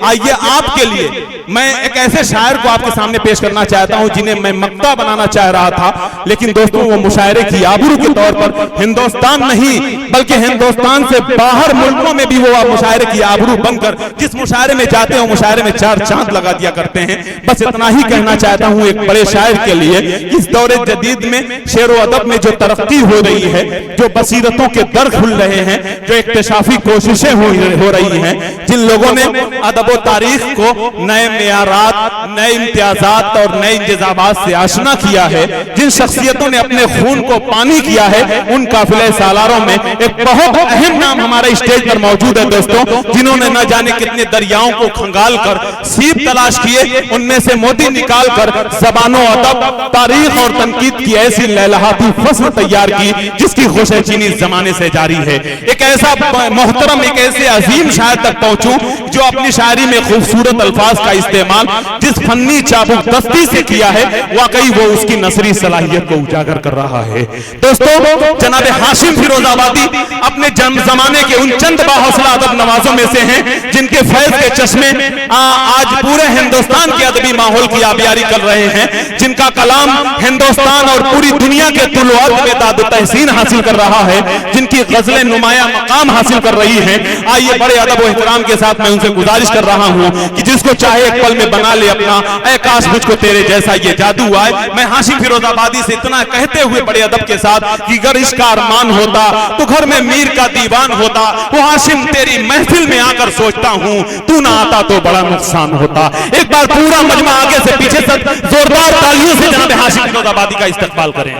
आइए आपके लिए मैं एक ऐसे शायर को आपके सामने पेश करना चाहता हूं जिन्हें मैं मक्ता बनाना चाह रहा था, लेकिन दोस्तों वो मुशायरे की आबरू के तौर पर हिंदुस्तान नहीं बल्कि हिंदुस्तान से बाहर मुल्कों में भी वो मुशायरे की आबरू बनकर जिस मुशायरे में जाते हैं मुशायरे में 4 चांद लगा दिया करते हैं। बस इतना ही कहना चाहता हूं एक बड़े शायर के लिए, इस दौरे जदीद में शेर व अदब में जो तरक्की हो रही है, जो बसीरतों के दर खुल रहे हैं, जो इक्तिशाफी कोशिशें हो रही हैं, जिन लोगों ने अदब व तारीख को नए मेयारात, नए इम्तियाजात और नए इंतजामात से आशना किया है, जिन शख्सियतों ने अपने खून को पानी किया है, उन काफिले सालारों में एक बहुत अहम नाम हमारे स्टेज पर मौजूद है दोस्तों, जिन्होंने न जाने कितने दरियाओं को खंगाल कर सीप तलाश किए, उनमें से मोती निकाल कर ज़बानों, अदब, तारीख और तनकीद की ऐसी लहलहाती फसल तैयार की जिसकी खुशचीनी जमाने से जारी है। एक ऐसा मोहतरम, एक ऐसे अजीम शायर तक पहुंचूं जो अपनी शायरी में खूबसूरत अल्फाज का इस्तेमाल जिस फन्नी चाबुक दस्ती से किया है, वाकई वो उसकी नसरी सलाहियत को उजागर कर रहा है। दोस्तों, जनाब हाशिम फिरोजाबादी अपने जमाने के उन चंद बाहौसला अदब नवाजों में से हैं जिनके फैज के चश्मे आज पूरे हिंदुस्तान के अदबी माहौल की आबियारी कर रहे हैं, जिनका कलाम हिंदुस्तान और पूरी दुनिया के तुलुआत में दाद तहसीन हासिल कर रहा है, जिनकी गजलें नुमाया मकाम हासिल कर रही हैं। आइए बड़े अदब व एहतराम के साथ मैं उनसे गुजारिश कर रहा हूं कि जिसको चाहे एक पल में बना ले अपना, ऐ काश मुझको तेरे जैसा ये जादू आए। मैं हाशिम फिरोजाबादी से इतना कहते हुए बड़े अदब के साथ कि अगर इसका अरमान होता तो घर में मीर का दीवान होता, वो हाशिम तेरी महफिल में आकर सोचता हूं तू ना आता तो बड़ा नुकसान होता। एक बार पूरा मजमा आगे से पीछे तक जोरदार तालियों से जनाब हाशिम फिरोजाबादी का इस्तकबाल करें।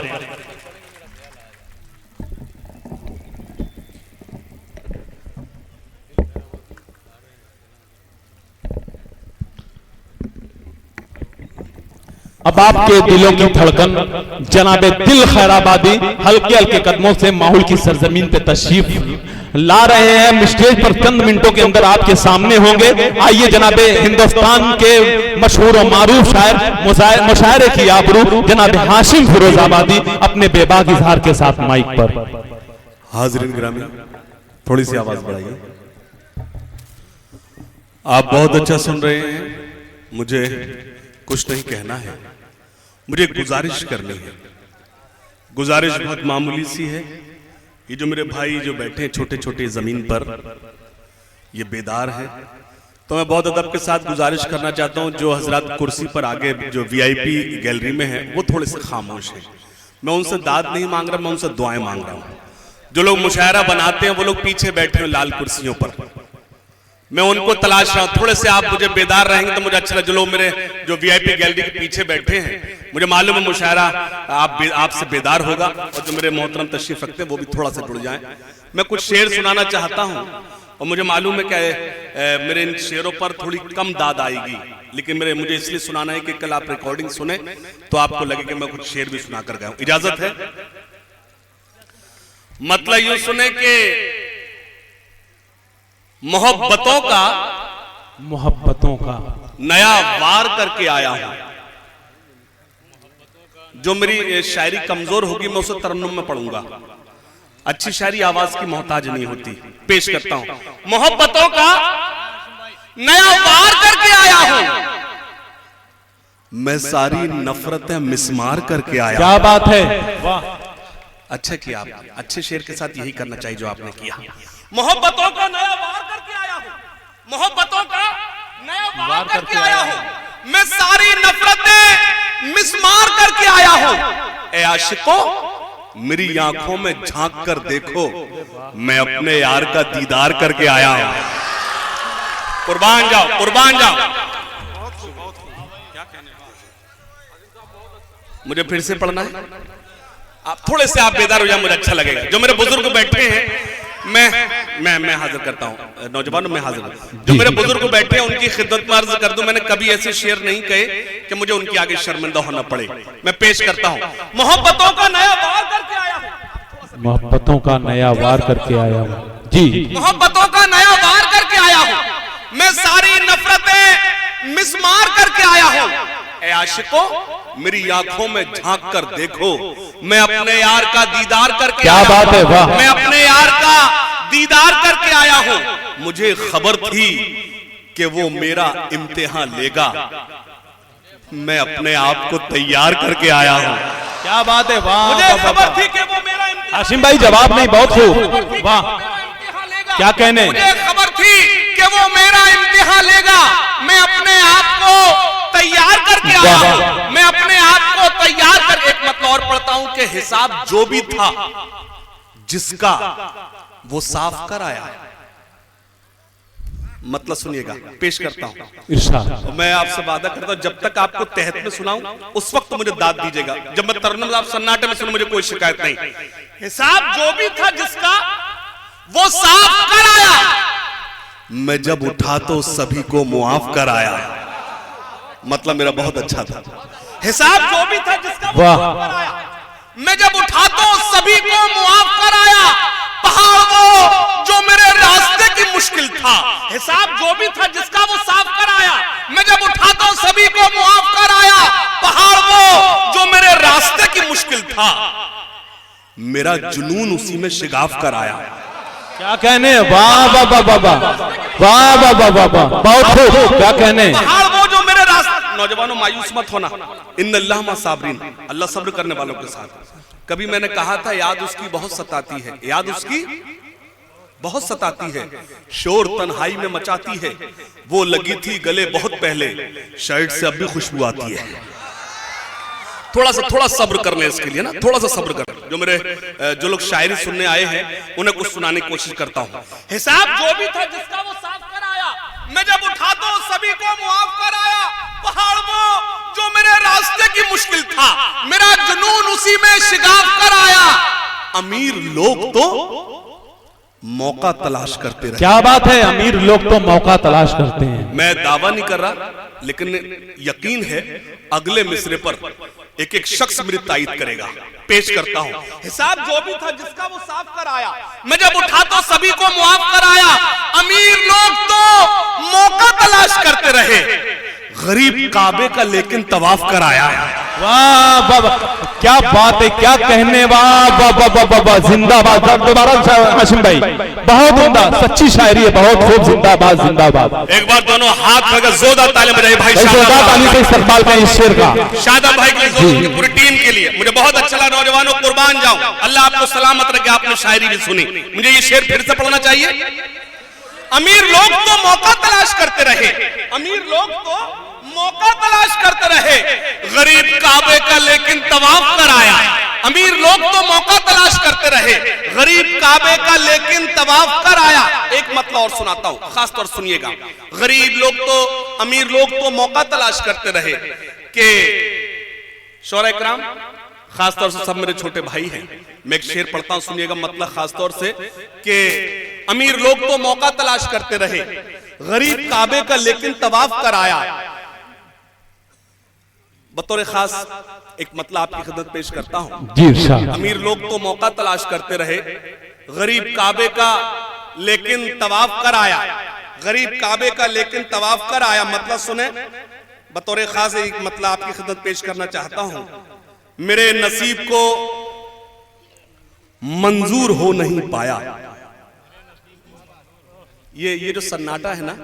अब आपके दिलों की धड़कन जनाबे दिल खैराबादी हल्के हल्के कदमों से माहौल की सरजमीन पे तशरीफ ला रहे हैं। स्टेज पर चंद मिनटों के अंदर आपके सामने होंगे। आइए जनाबे हिंदुस्तान के मशहूर और मारूफ शायर मुशायरे की आबरू जनाब हाशिम फिरोजाबादी अपने बेबाक इजहार के साथ माइक पर। हाज़रीन गिरामी, थोड़ी सी आवाज बढ़ाइए। आप बहुत अच्छा सुन रहे हैं। मुझे कुछ नहीं कहना है, मुझे गुजारिश करनी है। गुजारिश बहुत मामूली सी है। ये जो मेरे भाई जो बैठे हैं छोटे छोटे जमीन पर, ये बेदार हैं, तो मैं बहुत अदब के साथ गुजारिश करना चाहता हूं जो हजरत कुर्सी पर आगे जो वीआईपी गैलरी में है वो थोड़े से खामोश हैं। मैं उनसे दाद नहीं मांग रहा, मैं उनसे दुआएं मांग रहा हूं। जो लोग मुशायरा बनाते हैं वो लोग पीछे बैठे हैं लाल कुर्सियों पर, मैं उनको तलाश रहा हूं। थोड़े से आप मुझे बेदार रहेंगे तो मुझे अच्छा लगे। जो लोग मेरे जो वीआईपी गैलरी के पीछे बैठे हैं, मुझे मालूम है मुशायरा आपसे बेदार होगा, और जो मेरे मोहतरम तशरीफ रखते हैं वो भी थोड़ा सा जुड़ जाएं। मैं कुछ शेर सुनाना चाहता हूं और मुझे मालूम है कि मेरे इन शेरों पर थोड़ी कम दाद आएगी, लेकिन मुझे इसलिए सुनाना है कि कल आप रिकॉर्डिंग सुने तो आपको लगे कि मैं कुछ शेर भी सुना कर गया हूं। इजाजत है? मतलब यूं सुने कि मोहब्बतों का नया वार करके आया हूं। जो मेरी शायरी कमजोर होगी मैं उसे तरन्नुम में पढ़ूंगा। अच्छी शायरी आवाज की मोहताज नहीं होती। पेश करता हूं, मोहब्बतों का नया वार करके आया हूं, मैं सारी नफरतें मिसमार करके आया। क्या बात है, वाह, अच्छा किया आप। अच्छे शेर के साथ यही करना चाहिए जो आपने किया। मोहब्बतों का नया वार करके आया हूं, मोहब्बतों का नया वार करके आया हूं, मैं सारी नफरतें मिसमार करके आया हूं। ए आशिकों, मेरी आंखों में झांक कर देखो, मैं अपने यार का दीदार करके आया हूं। कुर्बान जाओ, कुर्बान जाओ। मुझे फिर से पढ़ना है। आप थोड़े से आप बेदार हो जाए, मुझे अच्छा लगेगा। जो मेरे बुजुर्ग बैठे हैं मैं हाजिर करता हूं। नौजवानों में हाजिर, जो मेरे बुजुर्ग बैठे हैं उनकी खिदमत में अर्ज कर दूं, मैंने कभी ऐसे शेर नहीं कहे कि मुझे उनके आगे शर्मिंदा होना पड़े। मैं पेश करता हूं, मोहब्बतों का नया वार करके आया हूं, मोहब्बतों का नया वार करके आया हूं जी, मोहब्बतों का नया वार करके आया हूं, मैं सारी नफरतें मिसमार करके आया हूं। ए आशिकों, मेरी आंखों में झांक कर देखो, मैं अपने यार का दीदार करके क्या बात है, वाह, मैं अपने यार का दीदार करके आया हूं। मुझे खबर थी कि वो मेरा इम्तिहान लेगा, मैं अपने आप को तैयार करके आया हूं। क्या बात है, वाह। मुझे खबर थी कि वो मेरा हाशिम भाई जवाब नहीं, बहुत खूब, वाह, क्या कहने। मुझे खबर थी कि वो मेरा इम्तिहान लेगा, मैं अपने आप को तैयार करके आया हूं। मैं अपने आप को तैयार कर, एक मतलब और पढ़ता हूं कि हिसाब जो भी था जिसका वो साफ कर आया। मतलब सुनिएगा, पेश करता हूं, इरशाद। मैं आपसे वादा करता हूं जब तक आपको तहत में सुनाऊं उस वक्त मुझे दाद दीजिएगा, जब मैं तरन्नुम आप सन्नाटे में सुनूं मुझे कोई शिकायत नहीं। हिसाब जो भी था जिसका वो साफ कर आया, मैं जब उठा तो सभी को मुआफ कर आया। मतलब मेरा बहुत अच्छा था। हिसाब जो भी था जिसका वो साफ कर आया, मैं जब उठा तो सभी को मुआफ कर आया। पहाड़ वो जो मेरे रास्ते की मुश्किल था, हिसाब जो भी था जिसका वो साफ कर आया, मैं जब उठा तो सभी को मुआफ कर आया। पहाड़ वो जो मेरे रास्ते की मुश्किल था, मेरा जुनून उसी में शिगाफ कर आया। क्या कहने, वाह वाह वाह वाह वाह वाह वाह वाह वाह वाह, बहुत खूब, क्या कहने। पहाड़ वो जो मेरे रास्ते, नौजवानों मायूस मत होना, इन्नल्लाह मा साबरीन, अल्लाह सब्र करने वालों के साथ। कभी मैंने कहा था याद उसकी बहुत सताती है, याद उसकी बहुत सताती है, शोर तन्हाई में मचाती है, वो लगी थी गले बहुत पहले, शर्ट से अब भी खुशबू आती है। थोड़ा सब्र कर ले इसके लिए ना, थोड़ा सा सब्र कर। जो लोग शायरी सुनने आए हैं उन्हें कुछ सुनाने की कोशिश करता हूं। हिसाब जो भी था जिसका वो साफ कर आया, मैं जब उठा तो सभी को मुआफ कर आया। पहाड़ वो जो मेरे रास्ते की मुश्किल था, मेरा जुनून उसी में शिगाफ कर आया। अमीर लोग तो मौका तलाश करते रहे। क्या बात है, अमीर लोग तो मौका तलाश करते हैं। मैं दावा नहीं कर रहा, लेकिन यकीन है अगले मिसरे पर एक एक शख्स मेरी तायीद करेगा। पेश करता हूं, हिसाब जो भी था जिसका वो साफ कर आया, मैं जब उठा तो सभी को मुआफ कर आया। अमीर लोग तो मौका तलाश करते रहे, गरीब काबे का लेकिन तवाफ कर आया। वाह वाह वाह, क्या बात है, क्या कहने, वाह वाह वाह वाह वाह वाह, जिंदाबाद। दोबारा हाशिम भाई, बहुत उम्दा, सच्ची शायरी है, बहुत खूब, जिंदाबाद जिंदाबाद। एक बार दोनों हाथ लगा जोरदार ताली बजाइए भाई जोरदार ताली से इस्तकबाल का इस शेर का, शादाब भाई के लिए, पूरी टीम के लिए। मुझे बहुत अच्छा लगा, नौजवानों कुर्बान जाऊं, अल्लाह आपको सलामत रखे। आपने शायरी भी सुनी, मुझे ये शेर फिर से पढ़ना चाहिए। अमीर लोग तो मौका तलाश करते रहे, अमीर लोग तो मौका तलाश करते रहे, गरीब काबे का लेकिन तवाफ कर आया। अमीर लोग तो मौका तलाश करते रहे, गरीब काबे का लेकिन तवाफ कर आया। एक मतलब और सुनाता हूं, खास तौर सुनिएगा। गरीब लोग तो, अमीर लोग तो मौका तलाश करते रहे कि शौरा इकराम, खास तौर से सब मेरे छोटे भाई हैं, मैं एक शेर पढ़ता हूं, सुनिएगा मतलब खास तौर से कि अमीर लोग तो मौका तलाश करते रहे, गरीब काबे का लेकिन तवाफ कर आया। बतौर खास एक मतलब आपकी खिदमत पेश करता हूं जी, इरशाद। अमीर लोग तो मौका तलाश करते रहे, गरीब काबे का लेकिन तवाफ कर आया, गरीब काबे का लेकिन तवाफ कर आया। मतलब सुने, बतौर खास एक मतलब आपकी खिदमत पेश करना चाहता हूं। मेरे नसीब को मंजूर हो नहीं पाया। ये जो सन्नाटा है ना,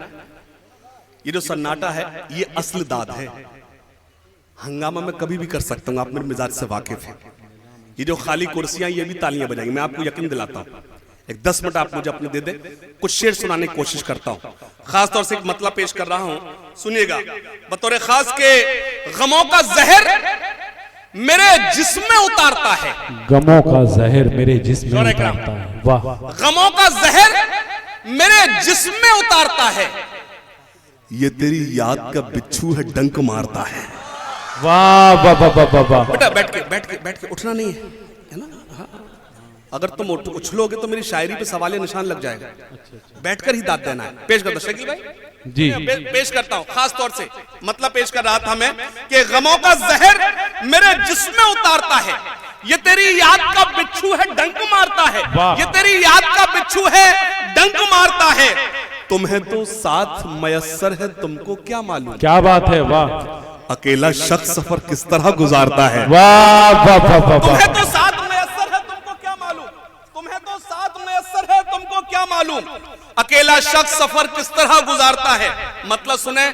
ये जो सन्नाटा है, ये असली दाद है। हंगामा में कभी भी कर सकता हूं, आप मेरे मिजाज से वाकिफ हैं। ये जो खाली कुर्सियां, ये भी तालियां बजाएंगी, मैं आपको यकीन दिलाता हूं। एक 10 मिनट आप मुझे अपने दे दे, कुछ शेर सुनाने की कोशिश करता हूं। खास तौर से एक मतलब पेश कर रहा हूं, सुनिएगा। बतौर खास के गमों का जहर मेरे जिस्म में उतारता है, गमों का जहर मेरे जिस्म में उतारता है। वाह, गमों का जहर मेरे जिस्म में उतारता है, ये तेरी याद का बिच्छू है, डंक मारता है। वाह वाह वाह वाह वाह। बेटा बैठ के उठना नहीं है ना। हाँ। अगर तुम उछलोगे तो मेरी शायरी पे सवाल निशान लग जाएगा। बैठकर ही दाद देना है। पेश करता शकील भाई जी, पेश करता हूं। खास तौर से मतलब पेश कर रहा था मैं कि गमों का जहर मेरे जिस्म में उतारता है, ये तेरी याद का बिच्छू है, डंक मारता है। ये तेरी याद का बिच्छू है, डंक मारता है। तुम्हें तो साथ मयस्सर है, तुमको क्या मालूम। क्या बात है, वाह। अकेला शख्स सफर किस तरह गुजारता है। वाह वाह वाह वाह। तुम्हें तो साथ मयस्सर है, तुमको क्या मालूम। तुम्हें तो साथ मयस्सर है, तुमको क्या मालूम। अकेला शख्स सफर किस तरह गुजारता है। मतलब सुने,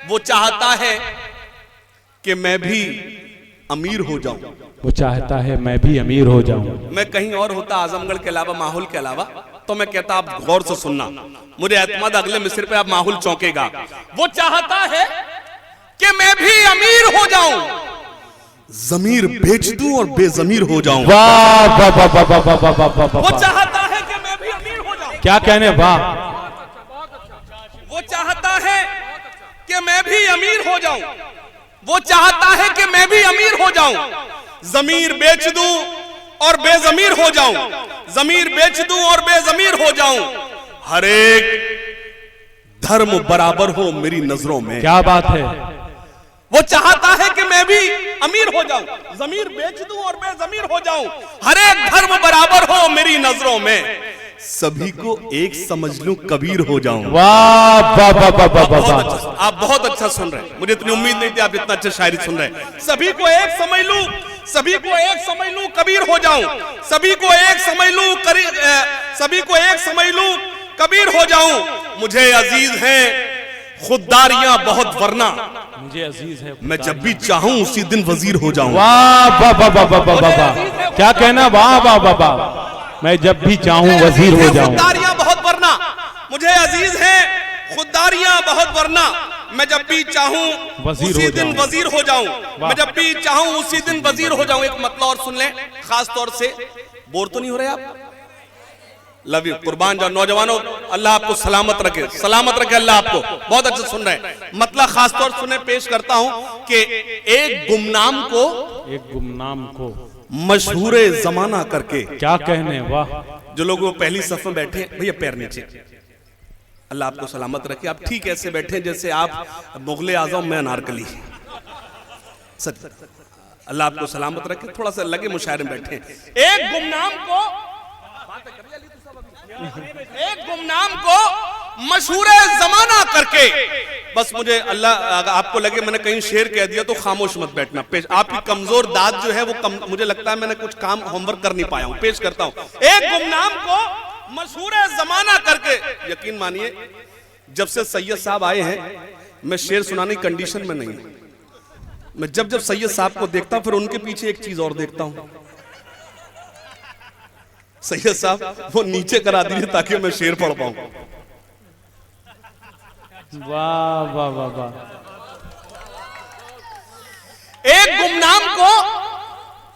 वो चाहता है कि मैं भी अमीर हो जाऊं, वो चाहता है मैं भी अमीर हो जाऊं। मैं कहीं और होता, आजमगढ़ के अलावा, माहौल के अलावा, तो मैं कहता आप गौर से सुनना, मुझे एतमाद अगले मिस्र पे आप माहौल चौंकेगा। वो चाहता है कि मैं भी अमीर हो जाऊं, जमीर बेच दूं और बेजमीर हो जाऊं। वाह वाह वाह वाह वाह वाह वाह वाह वाह। वो चाहता है कि मैं भी अमीर हो जाऊं। क्या कहने, वाह। वो चाहता है कि मैं भी अमीर हो जाऊं, वो चाहता है कि मैं भी अमीर हो जाऊं, जमीर बेच दूं और बेजमीर हो जाऊं, जमीर बेच दूं और बेजमीर हो जाऊं, हर एक धर्म बराबर हो मेरी नजरों में। क्या बात है। वो चाहता है कि मैं भी अमीर हो जाऊं, जमीर बेच दूं और बेजमीर हो जाऊं, हर एक धर्म बराबर हो मेरी नजरों में, सभी को एक समझ लूं कबीर हो जाऊं। वाह वाह वाह वाह वाह वाह। आप बहुत अच्छा सुन रहे हैं, मुझे इतनी उम्मीद नहीं थी आप इतना अच्छा शायरी सुन रहे हैं। सभी को एक समझ लूं, सभी को एक समझ लूं कबीर हो जाऊं, सभी को एक समझ लूं सभी को एक समझ लूं कबीर हो जाऊं, मुझे अजीज है खुददारियां बहुत वरना, मुझे अजीज है मैं जब भी चाहूं उसी दिन वजीर हो जाऊं। वाह वाह वाह वाह वाह वाह वाह। क्या कहना, वाह वाह वाह वाह। मैं जब भी चाहूं वजीर हो जाऊं। खुददारियां बहुत वरना, मुझे अजीज है खुददारियां बहुत वरना, मैं जब भी चाहूं उसी दिन वजीर हो जाऊं, मैं जब भी चाहूं उसी दिन वजीर हो जाऊं। एक मतलब और सुन लें, खास तौर से, बोर तो नहीं हो रहे आप? लव यू, कुर्बान जाओ नौजवानों, अल्लाह आपको सलामत रखे, सलामत रखे अल्लाह आपको। बहुत अच्छा सुन रहे हैं, मतलब खास तौर सुने पेश करता हूं कि एक गुमनाम को मशहूर जमाना करके। क्या कहने, वाह। जो लोग वो पहली सफ में बैठे, भैया पैर नीचे, अल्लाह आपको सलामत रखे। आप ठीक ऐसे बैठे जैसे आप मुगले आजम में अनारकली, सच, अल्लाह आपको सलामत रखे। थोड़ा सा लगे मुशायरे में बैठे। एक गुमनाम को मशहूर जमाना करके, बस मुझे अल्लाह आपको लगे मैंने कहीं शेर कह दिया तो खामोश मत बैठना। पेश आपकी कमजोर दाद जो है वो मुझे लगता है मैंने कुछ काम होमवर्क कर नहीं पाया हूं, पेश करता हूं। एक गुमनाम को मशहूर जमाना करके, यकीन मानिए जब से सैयद साहब आए हैं मैं शेर सुनाने की कंडीशन में नहीं हूं। मैं जब जब सैयद साहब को देखता हूं फिर उनके पीछे एक चीज और देखता हूं, सैयद साहब वो नीचे करा दीजिए ताकि मैं शेर पढ़ पाऊं। वाह वाह वाह वाह। एक गुमनाम को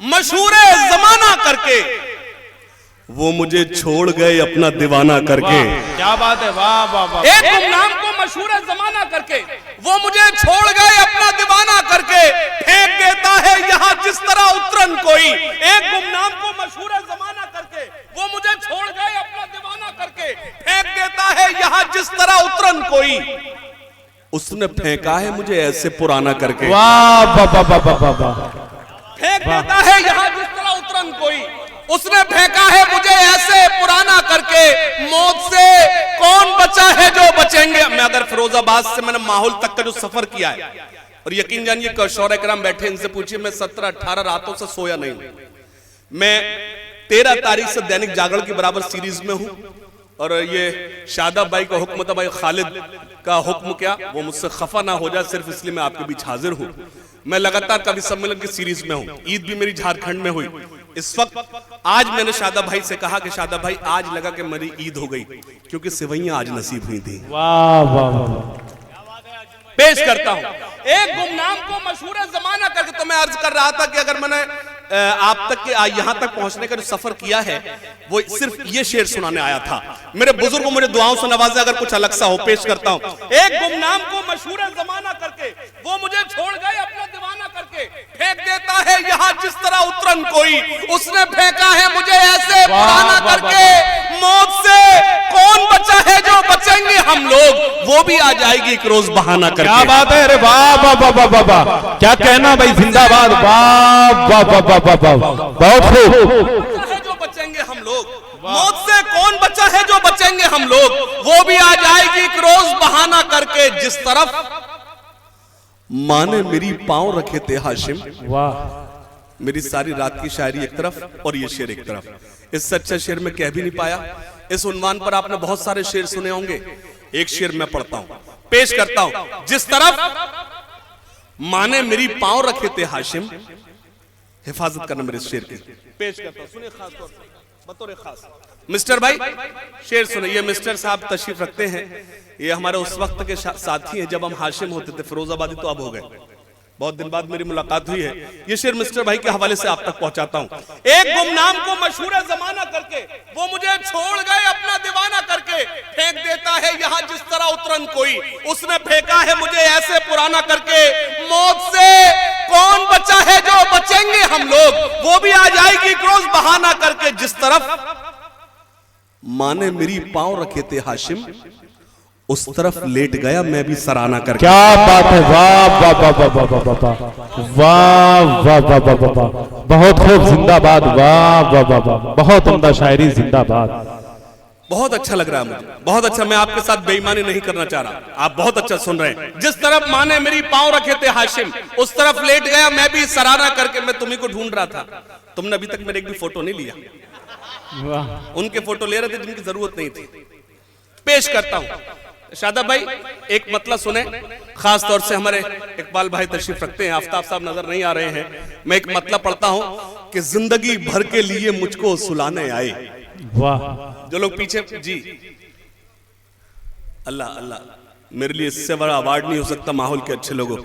मशहूर जमाना करके, वो मुझे छोड़ गए अपना दीवाना करके। क्या बात है, वाह वाह वाह। एक गुमनाम को मशहूर जमाना करके, वो मुझे छोड़ गए अपना दीवाना करके, फेंक देता है यहाँ जिस तरह उतरन कोई। एक गुमनाम को मशहूर जमाना करके, वो मुझे छोड़ गए अपना दीवाना करके, फेंक देता है यहाँ जिस तरह उतरन कोई। उसने फेंका है मुझे ऐसे पुराना करके। वाह वाह वाह वाह वाह वाह। फेंक देता है यहाँ जिस तरह उतरन कोई, उसने फेंका है मुझे ऐसे पुराना करके। मौत से कौन बचा है जो बचेंगे। मैं अगर फिरोजाबाद से मैंने माहौल तक का जो सफर किया है, और यकीन जानिए शौरा कराम बैठे, इनसे पूछिए, मैं 17-18 रातों से सोया नहीं हूं। मैं 13 तारीख से दैनिक जागरण की बराबर सीरीज में हूं, और ये शादाब भाई का हुक्म था, भाई खालिद का हुक्म क्या, वो मुझसे खफा ना हो जाए सिर्फ इसलिए मैं आपके बीच हाजिर हूं। मैं लगातार कवि सम्मेलन की सीरीज में हूं। ईद भी मेरी झारखंड में हुई। इस वक्त आज मैंने शादाब भाई से कहा कि शादाब भाई आज लगा कि मेरी ईद हो गई, क्योंकि सेवैयां आज नसीब हुई थी। वाह वाह वाह। पेश करता हूं एक गुमनाम को मशहूर जमाना करके। तो मैं अर्ज कर रहा था कि अगर मैंने आप तक के यहां तक पहुंचने का जो सफर किया है वो सिर्फ ये शेर सुनाने आया था। मेरे बुजुर्ग मुझे दुआओं से नवाजे, अगर कुछ अलग सा हो पेश करता हूं। एक गुमनाम को मशहूर जमाना करके, वो मुझे छोड़ गए अपना दीवाना करके, फेंक देता है यहाँ जिस तरह उतरन कोई। उसने फेंका है मुझे ऐसे पुराना करके। मौत से कौन बचा है जो बचेंगे हम लोग, वो भी आ जाएगी एक रोज बहाना करके। क्या बात है, अरे वाह वाह वाह वाह वाह वाह। क्या कहना भाई, जिंदाबाद। वाह वाह वाह वाह वाह वाह, बहुत खूब। है जो बचेंगे हम लोग, मौत से कौन बचा है जो बचेंगे हम लोग, वो भी आ जाएगी एक रोज बहाना करके। जिस तरफ माँ ने मेरी पांव रखे थे हाशिम, वाह। मेरी सारी रात की शायरी एक तरफ और ये शेर एक तरफ। इससे अच्छा शेर में कह भी नहीं पाया। इस उन्वान पर आपने बहुत सारे शेर सुने होंगे। एक शेर मैं पढ़ता हूं, पेश करता हूं। जिस तरफ माँ ने मेरी पांव रखे थे हाशिम, हिफाजत करना मेरे शेर की, पेश करता हूं, सुनिए खास तौर से बतौर खास। मिस्टर भाई शेर सुनिए। ये मिस्टर साहब तशरीफ रखते हैं, ये हमारे उस वक्त के साथी हैं जब हम हाशिम होते थे, फिरोजाबादी तो अब हो गए, बहुत दिन बाद मेरी मुलाकात हुई है। ये शेर मिस्टर भाई के हवाले से आप तक पहुंचाता हूं। एक गुमनाम को मशहूर जमाना करके वो मुझे छोड़ गए अपना दीवाना करके, फेंक देता है यहाँ जिस तरह उतरन कोई, उसने फेंका है मुझे ऐसे पुराना करके। मौत से कौन बचा है जो बचेंगे हम लोग, वो भी आ जाएगी क्रोज बहाना करके। जिस तरफ माँ ने मेरी पांव रखे थे हाशिम, उस तरफ लेट गया मैं भी सराहना करके। क्या बात है, वाह वाह वाह वाह वाह वाह वाह वाह वाह वाह वाह वाह, बहुत खूब, जिंदाबाद, वाह वाह वाह वाह, बहुत उम्दा शायरी, जिंदाबाद। बहुत अच्छा लग रहा है मुझे, बहुत अच्छा। मैं आपके साथ बेईमानी नहीं करना चाह रहा, आप बहुत अच्छा सुन रहे हैं। जिस तरफ माँ ने मेरी पांव रखे थे हाशिम, उस तरफ लेट गया मैं भी सराहना करके। मैं तुम्ही को ढूंढ रहा था, तुमने अभी तक मेरे एक भी फोटो नहीं लिया। उनके फोटो ले रहे थे जिनकी जरूरत नहीं थी। पेश करता हूं शादाब भाई, एक मतलब सुने, खास तौर से हमारे इकबाल भाई तशरीफ रखते हैं, आफ्ताब साहब नजर नहीं आ रहे हैं। मैं एक मतलब पढ़ता हूं कि जिंदगी भर के लिए मुझको सुलाने आए। वाह, जो लोग पीछे, जी अल्लाह अल्लाह, मेरे लिए इससे बड़ा अवार्ड नहीं हो सकता माहौल के अच्छे लोगों।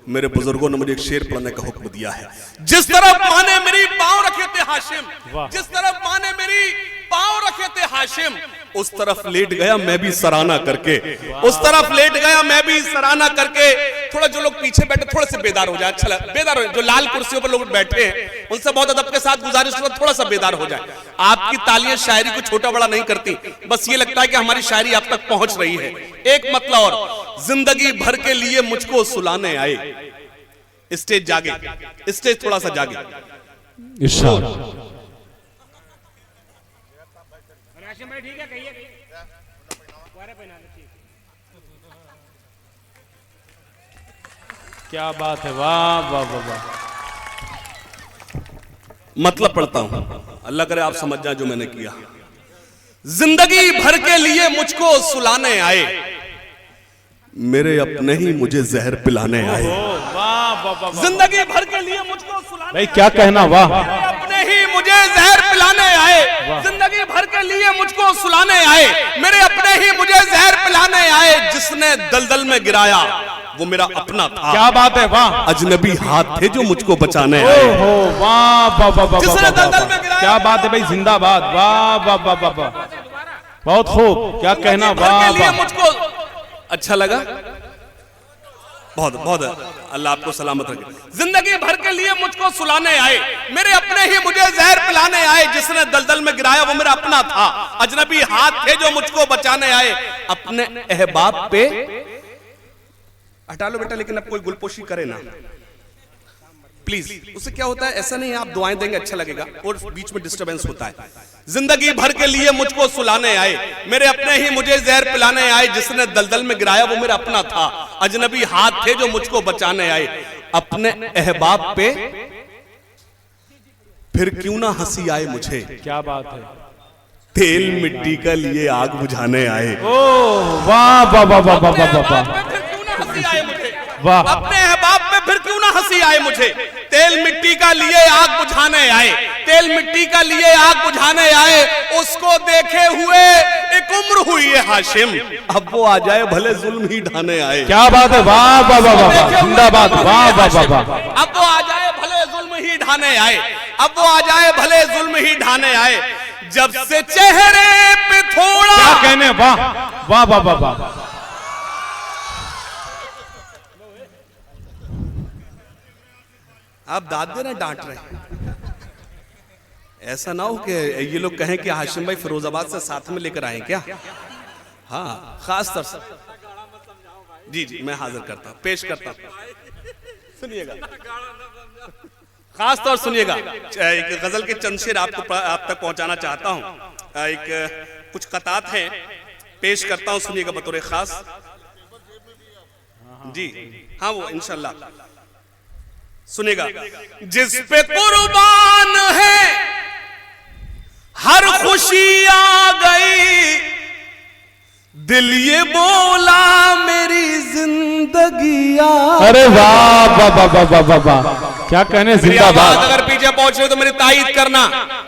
मेरे बुजुर्गों ने मुझे एक शेर पढ़ने का हुक्म दिया है। जिस तरफ माँ ने मेरी पांव रखे थे हाशिम, जिस तरफ माँ ने मेरी पांव रखे थे हाशिम, उस तरफ लेट गया मैं भी सराहना करके, उस तरफ लेट गया मैं भी सराहना करके। थोड़ा जो लोग पीछे बैठे थोड़े से बेदार हो जाए, अच्छा बेदार हो, जो लाल कुर्सियों पर लोग बैठे हैं उनसे बहुत अदब के साथ गुजारिश है थोड़ा सा बेदार हो जाए। आपकी तालियां शायरी को छोटा बड़ा नहीं करती, बस ये लगता है कि हमारी शायरी आप तक पहुंच रही है। एक मतलब और, जिंदगी भर के लिए मुझको सुलाने आए। स्टेज जागे, स्टेज थोड़ा सा जागे। क्या बात है, वाह वाह वाह वाह। मतलब पढ़ता हूं, अल्लाह करे आप समझ जाए जो मैंने किया। जिंदगी भर के लिए मुझको सुलाने आए, मेरे अपने ही मुझे जहर पिलाने आए। वाह वाह वाह, जिंदगी भर के लिए मुझको सुलाने, भाई क्या कहना, वाह। अपने ही मुझे जहर पिलाने आए, जिंदगी भर के लिए मुझको सुलाने आए, मेरे अपने ही मुझे जहर पिलाने आए। जिसने दलदल में गिराया वो मेरा अपना था। क्या बात है, वाह। अजनबी हाथ थे जो मुझको बचाने आए। ओहो, वाह वाह वाह वाह, जिसने दलदल में गिराया, क्या बात है भाई, जिंदाबाद, वाह वाह वाह वाह वाह, बहुत खूब, क्या कहना, वाह वाह। मुझको अच्छा लगा, बहुत बहुत, अल्लाह आपको सलामत रखे। जिंदगी भर के लिए मुझको सुलाने आए, मेरे अपने ही मुझे जहर पिलाने आए। जिसने दलदल में गिराया वो मेरा अपना था, अजनबी हाथ थे जो मुझको बचाने आए। अपने अहबाब पे, हटा लो बेटा, लेकिन अब कोई गुलपोशी करे ना प्लीज। उससे क्या होता है, ऐसा नहीं आप दुआएं देंगे अच्छा लगेगा और बीच में डिस्टरबेंस होता है। जिंदगी भर के लिए मुझको सुलाने आए, मेरे अपने ही मुझे जहर पिलाने आए। जिसने दलदल में गिराया वो मेरा अपना था, अजनबी हाथ थे जो मुझको बचाने आए। अपने अहबाब पे फिर क्यों ना हंसी आए मुझे, क्या बात है, तेल मिट्टी का लिए आग बुझाने आए। ओ वाह वाह वाह वाह वाह वाह वाह, वाह। अपने अहबाब पे फिर क्यों ना हंसी आए मुझे, तेल मिट्टी का लिए आग बुझाने आए, तेल मिट्टी का लिए आग बुझाने आए। उसको देखे हुए एक उम्र हुई है हाशिम, अब वो आ जाए भले जुल्म ही ढाने आए। क्या बात है, वाह वाह वाह वाह, जिंदाबाद, वाह वाह वाह वाह। अब वो आ जाए भले जुल्म ही ढाने आए, अब वो आ जाए भले जुल्म ही ढाने आए। जब से चेहरे पे थोड़ा, क्या कहने, वाह वाह वाह वाह वाह। आप दाद दे रहे, डांट रहे, ऐसा ना हो कि ये लोग कहें कि हाशिम भाई फिरोजाबाद से साथ में लेकर आए क्या। हाँ, खास तौर से जी जी मैं हाजिर करता हूं, पेश करता हूं, सुनिएगा, खास तौर सुनिएगा। एक गजल के चंद शेर आपको आप तक पहुंचाना चाहता हूं। एक कुछ कतात हैं, पेश करता हूं, सुनिएगा बतौर खास। जी हाँ, वो इंशाल्लाह सुनेगा। जिस पे कुर्बान है हर खुशी आ गई, दिल ये बोला मेरी जिंदगी आ। अरे वाह वाह वाह वाह वाह वाह वाह, क्या कहने, जिंदाबाद। अगर पीछे पहुंच रहे हो तो मेरी तारीफ करना।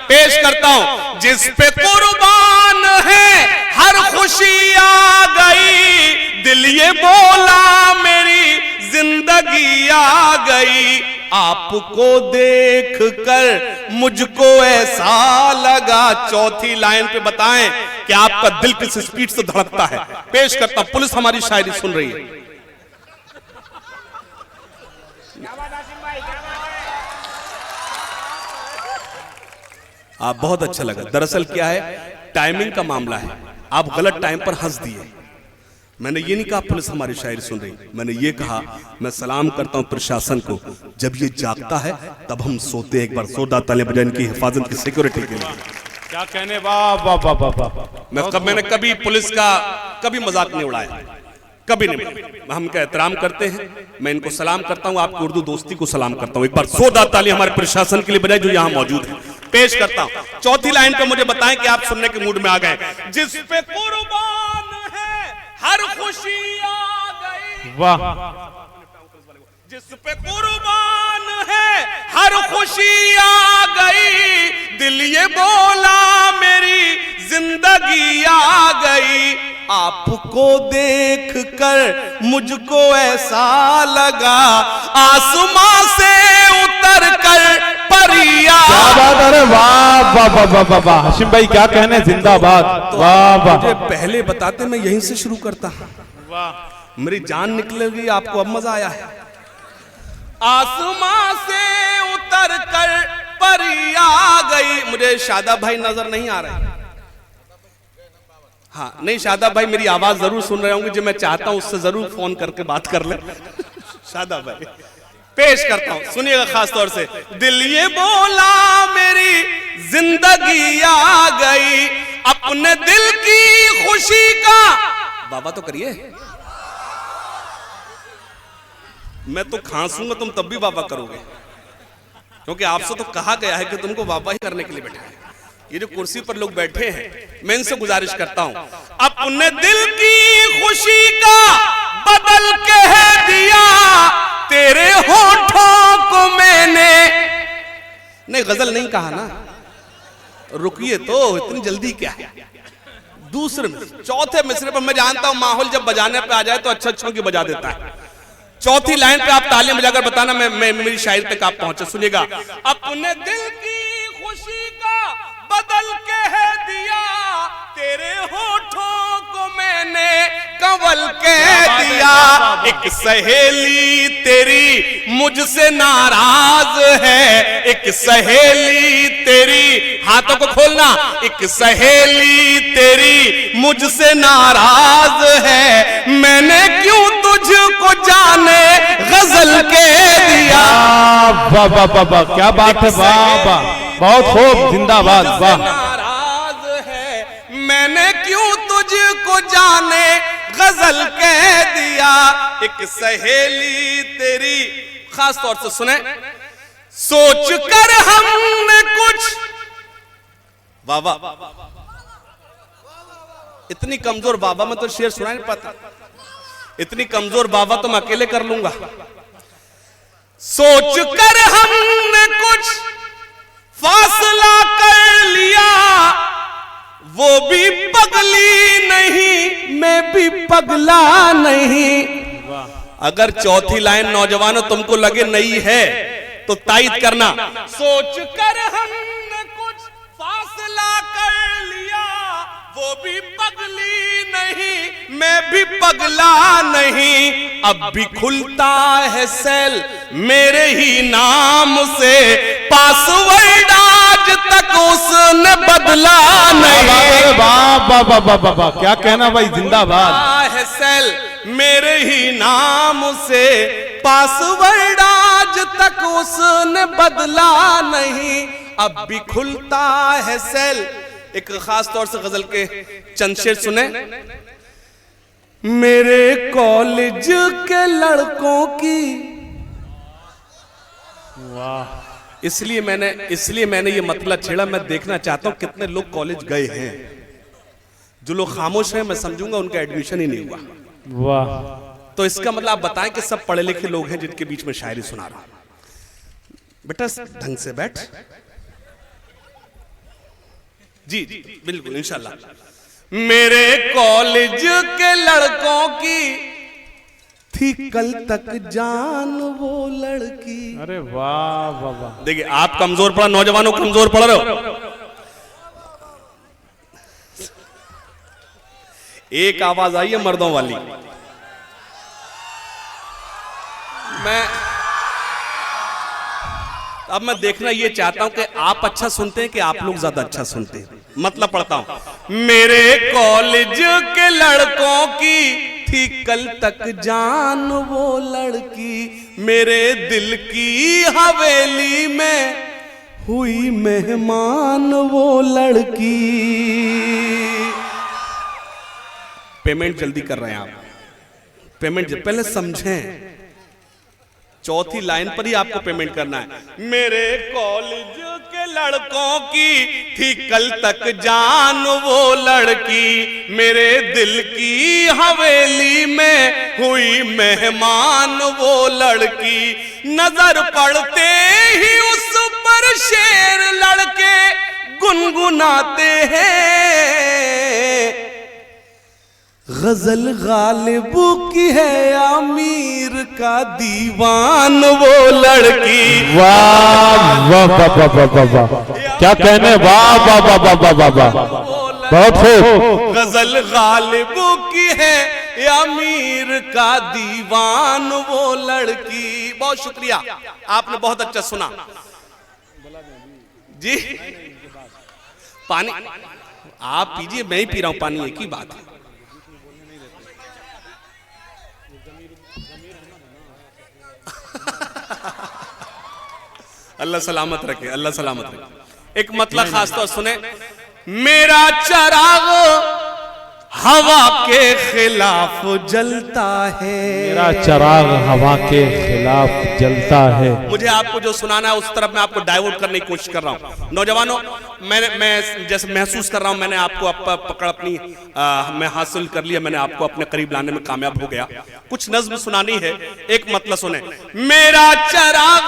पेश करता हूं, जिस पे कुर्बान है हर खुशी आ गई, दिल ये बोला मेरी जिंदगी आ गई। आपको देख कर मुझको ऐसा लगा। चौथी लाइन पे बताएं कि आपका दिल किस स्पीड से धड़कता है। पेश करता हूं, पुलिस हमारी शायरी सुन रही है। आप बहुत अच्छा लगा। दरअसल क्या है, टाइमिंग का मामला है। आप गलत टाइम पर हंस दिए। मैंने ये नहीं कहा पुलिस हमारी शायरी सुन रही, मैंने ये कहा मैं सलाम करता हूं प्रशासन को, जब ये जागता है तब हम सोते हैं। एक बार जोरदार तालियां बजाएं इनकी हिफाजत की, सिक्योरिटी के लिए। क्या कहने, वाह वाह वाह वाह वाह। मैंने कभी पुलिस का कभी मजाक नहीं उड़ाया, कभी नहीं। हम क्या एहतराम करते हैं। मैं इनको सलाम करता हूं, आपकी उर्दू दोस्ती को सलाम करता हूं। एक बार जोरदार तालियां हमारे प्रशासन के लिए बजाएं जो यहां मौजूद है। पेश करता हूं, चौथी लाइन पे मुझे बताएं कि आप सुनने के मूड में आ गए। जिस पे कुर्बान है हर खुशी आ गई, वाह। जिस पे कुर्बान है हर खुशी आ गई, दिल ये बोला मेरी जिंदगी आ गई। आपको देख कर मुझको ऐसा लगा, आसमां से उतर कर परिया। क्या बात, अरे वाह वाह वाह वाह वाह। हाशिम भाई क्या कहने, जिंदाबाद। वाह वाह। मुझे पहले बताते मैं यहीं से शुरू करता। वाह, मेरी जान निकलेगी, आपको अब मजा आया है। आसमां से उतर कर परी आ गई। मुझे शादाब भाई नजर नहीं आ रहे। हाँ नहीं, शादाब भाई मेरी आवाज जरूर सुन रहे होंगे। जो मैं चाहता हूं उससे जरूर फोन करके बात कर ले। शादाब भाई पेश करता हूं, सुनिएगा खास तौर से। दिल ये बोला मेरी जिंदगी आ गई, अपने दिल की खुशी का बाबा तो करिए। मैं तो खांसूंगा तुम तब भी बाबा करोगे, क्योंकि आपसे तो कहा गया है कि तुमको बाबा ही करने के लिए बैठा है। ये जो कुर्सी पर लोग बैठे हैं, मैं इनसे गुजारिश करता हूं, अपने दिल की खुशी का बदल के है दिया तेरे होठों को मैंने। नहीं गजल नहीं कहा ना, रुकिए तो, इतनी जल्दी क्या है। दूसरे चौथे मिसरे पर मैं जानता हूं माहौल जब बजाने पे आ जाए तो अच्छों की बजा देता है। चौथी लाइन पे आप तालियां बजाकर बताना मैं मेरी शायरी तक आप पहुंचे। सुनिएगा, अपने दिल की खुशी का बदल के है दिया तेरे होठों को मैंने कंवल के दिया। एक सहेली तेरी मुझसे नाराज है, एक सहेली तेरी, हाथों को खोलना, एक सहेली तेरी मुझसे नाराज है, मैंने क्यों तुझको जाने गजल के दिया। वाह वाह वाह वाह, क्या बात है, वाह वाह, बहुत खूब, जिंदाबाद। वाह, नाराज है मैंने क्यों तुझको जाने गजल कह दिया। एक सहेली तेरी, खास तौर से सुने, सोच कर हमने कुछ, वाह वाह, इतनी कमजोर बाबा में तो शेर सुना नहीं पाता, इतनी कमजोर बाबा तो मैं अकेले कर लूंगा। सोच कर हमने कुछ फासला कर लिया, वो भी पगली नहीं मैं भी पगला नहीं। अगर चौथी लाइन नौजवानों तुमको लगे नई है तो तायद करना। सोच कर हमने कुछ फासला कर लिया, वो भी पगली नहीं मैं भी पगला नहीं। अब भी खुलता है सेल मेरे ही नाम से, पासवर्ड आज तक उसने बदला नहीं। वाह वाह वाह वाह वाह, क्या कहना भाई, जिंदाबाद। है सेल मेरे ही नाम से, पासवर्ड आज तक उसने बदला नहीं। अब भी खुलता है सेल। एक खास तौर से गजल के चंद शेर सुने। मेरे कॉलेज के लड़कों की, वाह, इसलिए मैंने ये मतलब छेड़ा। मैं देखना चाहता हूं कितने लोग कॉलेज गए हैं। जो लोग खामोश हैं मैं समझूंगा उनका एडमिशन ही नहीं हुआ। वाह, तो इसका मतलब आप बताएं कि सब पढ़े लिखे लोग हैं जिनके बीच में शायरी सुना रहा हूं। बेटा ढंग से बैठ। जी बिल्कुल इंशाल्लाह। मेरे कॉलेज के लड़कों की थी कल तक जान वो लड़की। अरे वाह वाह वाह। देखिए आप कमजोर पड़ा, नौजवानों कमजोर पड़ रहे हो। एक आवाज आई है मर्दों वाली। अब मैं देखना ये चाहता हूं कि आप अच्छा सुनते हैं कि आप लोग ज्यादा अच्छा सुनते हैं। मतलब पढ़ता हूं। मेरे कॉलेज के लड़कों की थी कल तक जान वो लड़की, मेरे दिल की हवेली में हुई मेहमान वो लड़की। पेमेंट जल्दी कर रहे हैं आप। पेमेंट पहले समझें, चौथी लाइन पर ही आपको पेमेंट करना है। मेरे कॉलेज के लड़कों की थी कल तक जान वो लड़की, मेरे दिल की हवेली में हुई मेहमान वो लड़की। नजर पड़ते ही उस पर शेर लड़के गुनगुनाते हैं, गजल गालिब की है आमिर का दीवान वो लड़की। वाह वाह वाह वाह वाह वाह, क्या कहने, वाह वाह वाह वाह वाह वाह वाह, बहुत खूब। गजल गालिब की है आमिर का दीवान वो लड़की। बहुत शुक्रिया, आपने बहुत अच्छा सुना जी। पानी आप पीजिए, मैं ही पी रहा हूं पानी, एक ही बात है। अल्लाह सलामत रखे, अल्लाह सलामत रखे। एक मतलब खास तौर सुने। मेरा चराग हवा के खिलाफ जलता है, मेरा चराग हवा के खिलाफ जलता है। मुझे आपको जो सुनाना है उस तरफ मैं आपको डाइवर्ट करने की कोशिश कर रहा हूं। नौजवानों, मैं जैसे महसूस कर रहा हूं मैंने आपको पकड़ अपनी मैं हासिल कर लिया, मैंने आपको अपने करीब लाने में कामयाब हो गया। कुछ नज्म सुनानी है, एक मतलब सुने। मेरा चराग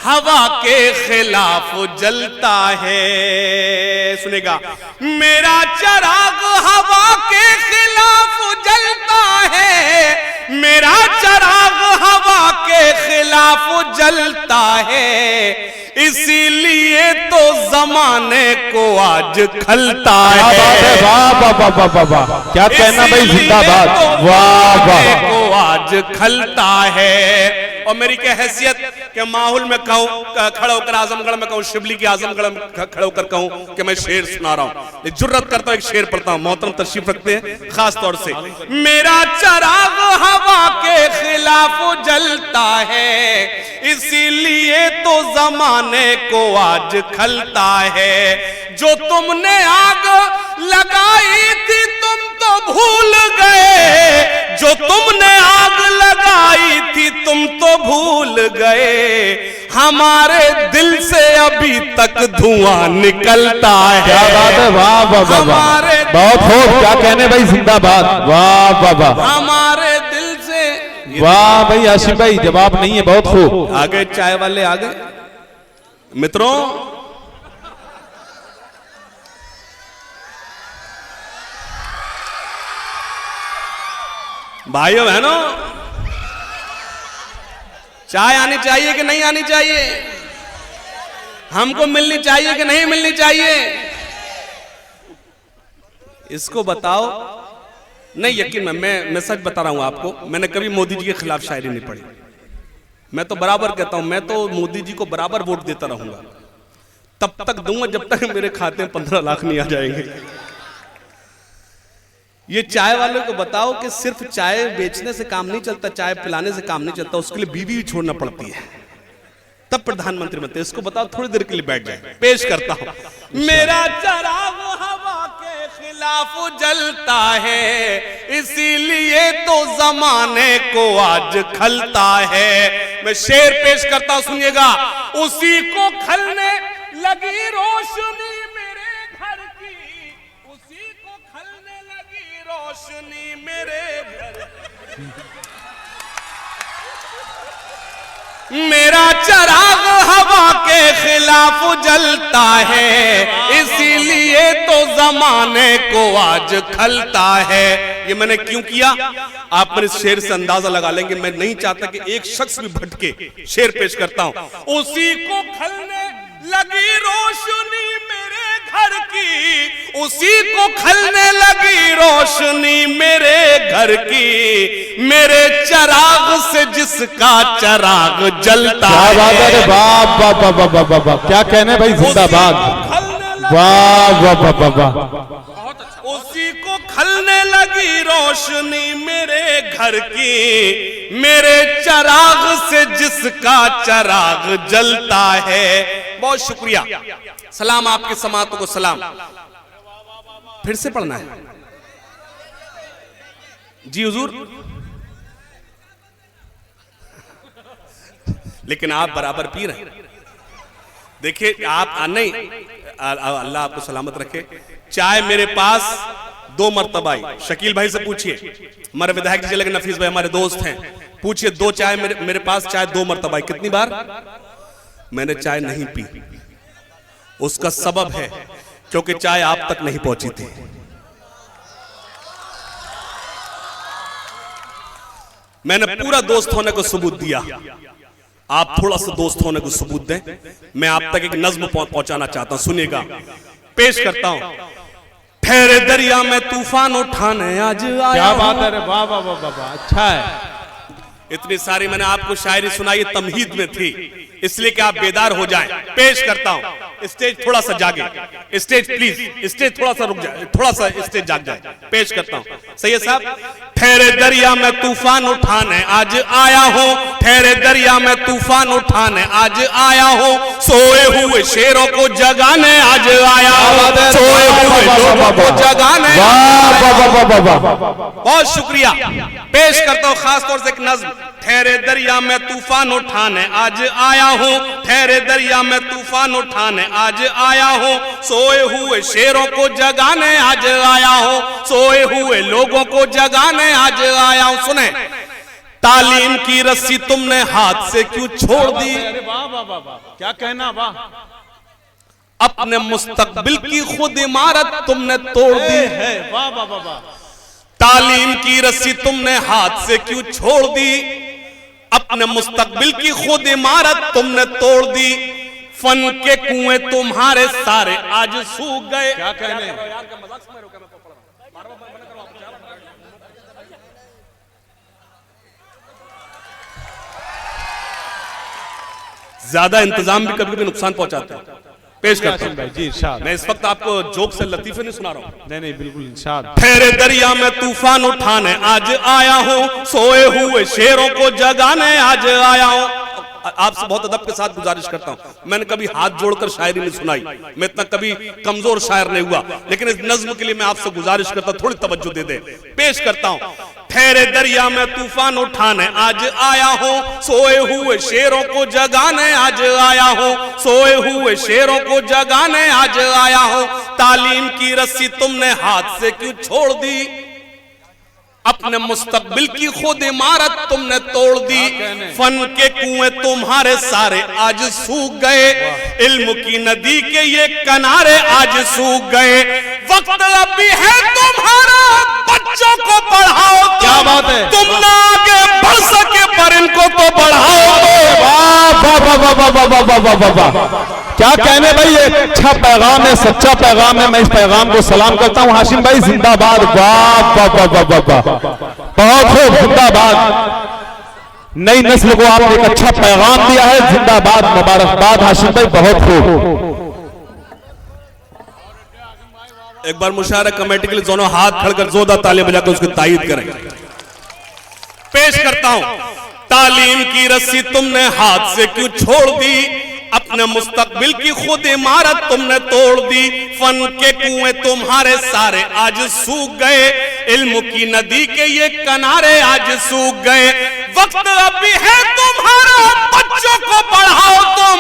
हवा के खिलाफ जलता है, सुनेगा। मेरा चराग हवा के खिलाफ जलता है, मेरा चराग हवा के खिलाफ जलता है, इसीलिए तो जमाने को आज खलता है। वाह वाह वाह वाह वाह वाह, क्या कहना भाई, जिंदाबाद। वाह वाह, को आज खलता है। और मेरी क्या हैसियत कि माहौल में कहूं, खड़ा होकर आजमगढ़ में कहूं, शिवली की आजमगढ़ में खड़ा होकर कहूं कि मैं शेर सुना रहा हूं। जुर्रत करता हूं, एक शेर पढ़ता हूं। मोहतरम तशरीफ रखते हैं खास तौर से। मेरा चराग हवा के खिलाफ जलता है, इसीलिए तो जमाने को आज खलता है। जो तुमने आग लगाई थी तुम तो भूल गए, जो तुमने आग लगाई थी तुम तो भूल गए, हमारे दिल से अभी तक धुआं निकलता है। क्या बात है, वाह वाह वाह वाह, बहुत खूब, क्या कहने भाई, जिंदाबाद। वाह वाह वाह, हमारे दिल से। वाह भाई आशिफ भाई, जवाब नहीं है, बहुत खूब। आगे चाय वाले आगे। मित्रों, भाइयों बहनों, चाय आनी चाहिए कि नहीं आनी चाहिए? हमको मिलनी चाहिए कि नहीं मिलनी चाहिए? इसको बताओ। नहीं यकीन मैं सच बता रहा हूं आपको, मैंने कभी मोदी जी के खिलाफ शायरी नहीं पढ़ी। मैं तो बराबर कहता हूं, मैं तो मोदी जी को बराबर वोट देता रहूंगा, तब तक दूंगा जब तक मेरे खाते में 15 लाख नहीं आ जाएंगे। ये चाय वालों को बताओ कि सिर्फ चाय बेचने से काम नहीं चलता, चाय पिलाने से काम नहीं चलता, उसके लिए बीवी भी छोड़ना पड़ती है, तब प्रधानमंत्री बनते। इसको बताओ, थोड़ी देर के लिए बैठ जाए। पेश करता हूं। मेरा चराग हवा के खिलाफ जलता है, इसीलिए तो जमाने को आज खलता है। मैं शेर पेश करता हूं, सुनिएगा। उसी को खलने लगी रोशनी मेरे घर की, उसी को खलने लगी रोशनी मेरे घर की। मेरा चिराग हवा के खिलाफ जलता है, इसीलिए तो जमाने को आज खलता है। ये मैंने क्यों किया, आप मेरे शेर से अंदाजा लगा लेंगे। मैं नहीं चाहता कि एक शख्स भी भटके, शेर पेश करता हूं। उसी को खलने लगी रोशनी मेरे घर की, उसी को खलने लगी रोशनी मेरे घर की। मेरे चिराग से जिसका चिराग जलता है। वाह वाह वाह वाह वाह वाह वाह, क्या कहने भाई, जिंदाबाद। वाह वाह वाह वाह वाह, उसी को खलने लगी रोशनी मेरे घर की। मेरे चिराग से जिसका चिराग जलता है। बहुत शुक्रिया, सलाम आपके समातों को सलाम। फिर से पढ़ना है जी हुजूर, लेकिन आप बराबर पी रहे हैं। देखिए आप नहीं, अल्लाह आपको सलामत रखे। चाय मेरे पास 2 मरतबा आई। शकील भाई से पूछिए, हमारे विधायक जी लगे, नफीस भाई हमारे दोस्त हैं, पूछिए 2 चाय मेरे पास चाय 2 मरतबा आई। कितनी बार मैंने चाय नहीं पी? उसका सबब है क्योंकि चाय आप तक नहीं पहुंची थी। मैंने पूरा दोस्त होने को सबूत दिया, आप थोड़ा सा दोस्त होने को सबूत दें। मैं आप तक एक नज्म पहुंचाना चाहता हूं, सुनिएगा, पेश करता हूं। ठहरे दरिया में तूफान उठाने आज आया। क्या बात है, वाह वाह वाह वाह, अच्छा है। इतनी सारी मैंने आपको शायरी सुनाई, तमहीद में थी, इसलिए कि आप बेदार हो जाएं। पेश करता हूं, स्टेज थोड़ा सा जागे, स्टेज प्लीज, स्टेज थोड़ा सा रुक जाए, थोड़ा सा स्टेज जाग जाए। पेश करता हूं, सही है साहब। ठहरे दरिया में तूफान उठाने आज आया हूं, ठहरे दरिया में तूफान उठाने आज आया हूं। सोए हुए शेरों को जगाने आज आया हूं, सोए हुए लोगों को जगाने। बहुत शुक्रिया। पेश करता हूं खास तौर से एक नज्म। ठहरे दरिया में तूफान उठाने आज आया हूं, ठहरे दरिया में तूफान उठाने आज आया हूं। सोए हुए शेरों को जगाने आज आया हूं, सोए हुए लोगों को जगाने आज आया हूं। सुने, तालीम की रस्सी तुमने हाथ से क्यों छोड़ दी? वाह वाह वाह वाह, क्या कहना, वाह। अपने मुस्तकबिल की खुद इमारत तुमने तोड़ दी है। वाह वाह वाह वाह, तालीम की रस्सी तुमने हाथ से क्यों छोड़ दी? अपने मुस्तकबिल की खुद इमारत तुमने तोड़ दी। फन के कुएं तुम्हारे सारे आज सूख गए। क्या कहने, ज्यादा इंतजाम भी कभी कभी नुकसान पहुंचाते हैं। पेश करता हूं भाई जी, इरशाद। मैं इस वक्त आपको जोक से लतीफे नहीं सुना रहा हूं। नहीं नहीं, बिल्कुल इरशाद। ठहरे दरिया में तूफान उठाने आज आया हूं, सोए हुए शेरों को जगाने आज आया हूं। आपसे बहुत अदब के साथ गुजारिश करता हूं, मैंने कभी हाथ जोड़कर शायरी नहीं सुनाई, मैं इतना कभी कमजोर शायर नहीं हुआ, लेकिन इस नज्म के लिए मैं आपसे गुजारिश करता हूं थोड़ी तवज्जो दे दे। पेश करता हूं। ठहरे दरिया में तूफान उठाने आज आया हूं, सोए हुए शेरों को जगाने आज आया हूं, सोए हुए शेरों को जगाने आज आया हूं। तालीम की रस्सी तुमने हाथ से क्यों छोड़ दी? अपने मुस्तकबिल की खुद इमारत तुमने तोड़ दी। फन के कुएं तुम्हारे सारे आज सूख गए, इल्म की नदी के ये किनारे आज सूख गए। वक्त अभी है तुम्हारा, बच्चों को पढ़ाओ। क्या बात है, तुम ना आगे बढ़ सके पर इनको तो बढ़ाओ। वाह वाह वाह वाह वाह वाह वाह वाह वाह वाह, क्या कहने भाई, ये अच्छा पैगाम है, सच्चा पैगाम है। मैं इस पैगाम को सलाम करता हूं। हाशिम भाई जिंदाबाद। वाह वाह वाह वाह वाह वाह, बहुत खूब, जिंदाबाद। नई नस्ल को आपने एक अच्छा पैगाम दिया है, जिंदाबाद, मुबारकबाद हाशिम भाई, बहुत खूब। एक बार मुशायरा कमेटी के लिए दोनों हाथ खड़कर जोरदार ताली बजाकर उसकी तायीद करें। पेश करता हूं। तालीम की रस्सी तुमने हाथ से क्यों छोड़ दी? अपने मुस्तकबिल की खुद इमारत तुमने तोड़ दी। फन के कुएं तुम्हारे सारे आज सूख गए, इल्म की नदी के ये किनारे आज सूख गए। वक्त अभी है तुम्हारा, बच्चों को पढ़ाओ। तुम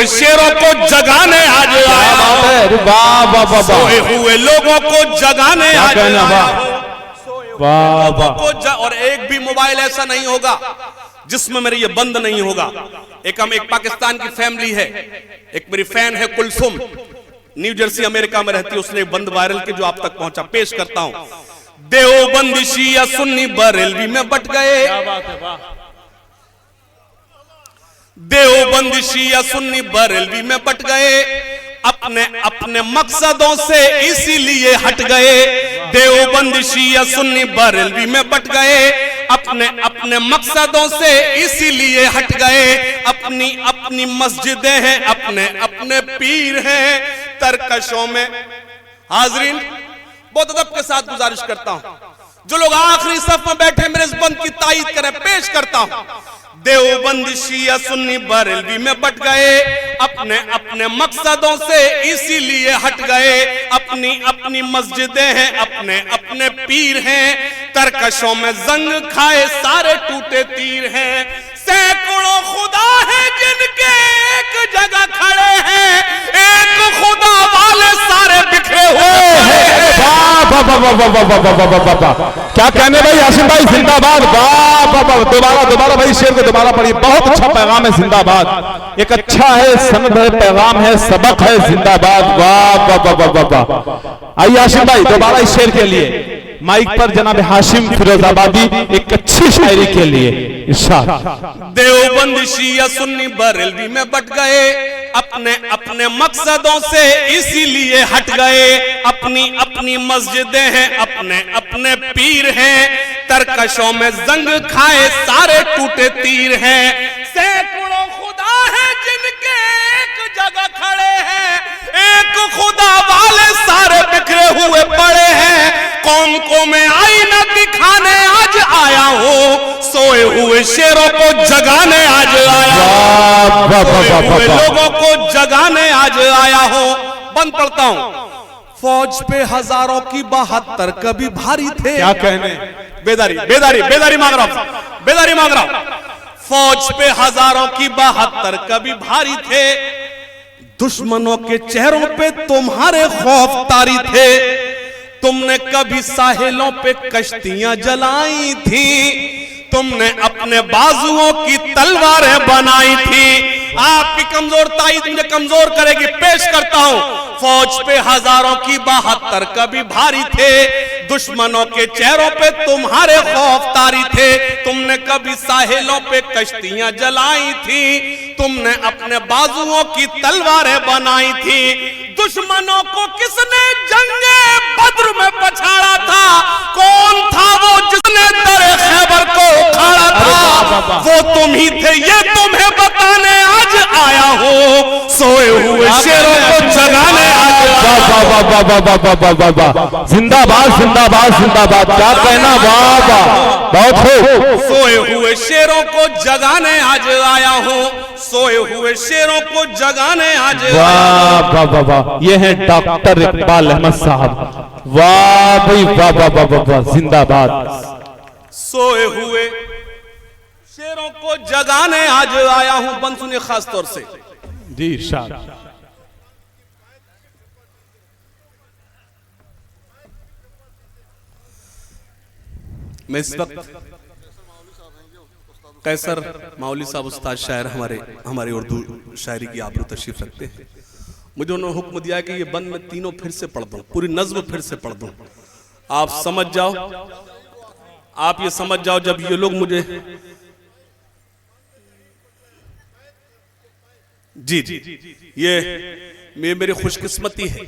हुए शेरों को जगाने आज आया हूं, वाह वाह वाह सोए हुए लोगों को जगाने आज आया हूं, वाह वाह। और एक भी मोबाइल ऐसा नहीं होगा जिसमें मेरे ये बंद नहीं होगा। एक पाकिस्तान की फैमिली है, एक मेरी फैन है कुलसुम, न्यू जर्सी अमेरिका में रहती है, उसने बंद वायरल के जो आप तक पहुंचा, पेश करता हूं। देवबंद शिया सुन्नी बरेलवी में बट गए, देवबंद शिया सुन्नी बरेलवी में बट गए, अपने अपने मकसदों से इसीलिए हट गए। देवबंद शिया सुन्नी बरेलवी में बट गए, अपने अपने मकसदों से इसीलिए हट गए। अपनी अपनी मस्जिदें हैं, अपने अपने पीर हैं, तरकशों में। हाजरीन, बहुत अदब के साथ गुजारिश करता हूं, जो लोग आखिरी सफ में बैठे मेरे इस बंद की तायीद करें, पेश करता हूं। देवबंद शिया सुन्नी बरेलवी में बट गए, अपने अपने मकसदों से इसीलिए हट गए। अपनी अपनी मस्जिदें हैं, अपने अपने पीर हैं, तरकशों में जंग खाए सारे टूटे तीर हैं। सैकड़ों खुदा हैं जिनके एक जगह खड़े हैं, एक खुदा वाले सारे बिखरे हुए। क्या कहने भाई हाशिम भाई, जिंदाबाद। वाह वाह वाह, दोबारा भाई शेर को दोबारा पढ़िए, बहुत अच्छा पैगाम है, जिंदाबाद। एक अच्छा है, सनद है, पैगाम है, सबक है, जिंदाबाद। वाह वाह वाह वाह वाह। आइए हाशिम भाई दोबारा इस शेर के लिए माइक पर जनाब हाशिम फिरोजाबादी एक अच्छी शायरी के लिए इरशाद। देवबंद शिया सुन्नी बरेलवी में बट गए, अपने अपने मकसदों से इसीलिए हट गए। अपनी अपनी मस्जिदें हैं, अपने अपने पीर हैं, तरकशों में जंग खाए सारे टूटे तीर हैं। सैकड़ों खुदा हैं जिनके एक जगह खड़े हैं, एक खुदा वाले सारे बिखरे हुए पड़े हैं। कौम को मैं आईना दिखाने आज आया हूं, सोए हुए शेरों को जगाने आज आया हूं, सोए हुए लोगों को जगाने आज आया हूं। बंद पढ़ता हूं। फौज पे हजारों की 72 कभी भारी थे। क्या कहने, बेदारी बेदारी बेदारी मांग रहा हूं, बेदारी मांग रहा हूं। फौज पे हजारों की 72 कभी भारी थे, दुश्मनों के चेहरों पे तुम्हारे खौफ तारी थे। तुमने कभी साहिलों पे कश्तियां जलाई थी, तुमने अपने बाजुओं की तलवारें बनाई थी। आपकी कमजोर ताईद मुझे कमजोर करेगी, पेश करता हूं। फौज पे हजारों की 72 कभी भारी थे, दुश्मनों के चेहरों पे तुम्हारे खौफ तारी थे। तुमने कभी साहिलों पे कश्तियां जलाई थी, तुमने अपने बाजुओं की तलवारें बनाई थी। दुश्मनों को किसने जंगे बद्र में पछाड़ा था? कौन था वो जिसने दरे खैबर को उखाड़ा था? वो तुम ही थे, ये तुम्हें बताने आज आया हूं, सोए हुए शेरों को जगाने आज जिंदाबाद जिंदाबाद जिंदाबाद। क्या कहना, वाह वाह, बहुत खूब। सोए हुए शेरों को जगाने आज आया हूं, सोए हुए शेरों को जगाने आज वाह वाह वाह वाह। ये है डॉक्टर इकबाल अहमद साहब, वाह भाई वाह वाह वाह वाह वाह, जिंदाबाद। सोए हुए शेरों को जगाने आज आया हूं। बंद सुनिए खास तौर से जी, इरशाद। मैं इस वक्त कैसर मौलवी साहब उस्ताद शायर हमारे उर्दू शायरी की आबरू तशरीफ रखते हैं। मुझे उन्होंने हुक्म दिया कि ये बंद मैं तीनों फिर से पढ़ दूं, पूरी नज्म फिर से पढ़ दूं। आप समझ जाओ, आप ये समझ जाओ, जब ये लोग मुझे जी ये मेरी खुशकिस्मती है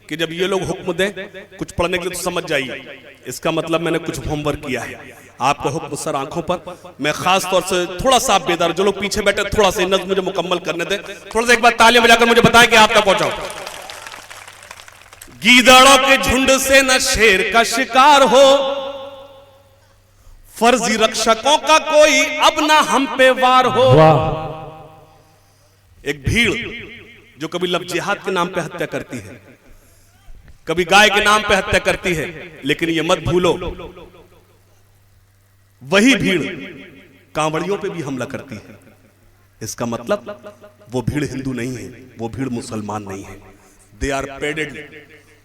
कि जब ये लोग हुक्म दें कुछ पढ़ने के लिए तो समझ जाइए, इसका मतलब मैंने कुछ होमवर्क किया है। आपका हुक्म सर आंखों पर। मैं खास तौर से थोड़ा सा आप बेदार, जो लोग पीछे बैठे, थोड़ा सा नज़्म मुझे मुकम्मल करने दें। थोड़ा सा एक बार तालियां बजाकर मुझे बताएं कि आप तक पहुंचाओ। गीदड़ों के झुंड से न शेर का शिकार हो, फर्जी रक्षकों का कोई अब ना हम पे वार हो। एक भीड़ जो कभी लफ्ज़ जिहाद के नाम पे हत्या करती है, कभी गाय के नाम पे हत्या करती है, लेकिन ये मत भूलो वही भीड़ कांवड़ियों पे भी हमला करती है। इसका मतलब वो भीड़ हिंदू नहीं है, वो भीड़ मुसलमान नहीं है। दे आर पेडेड,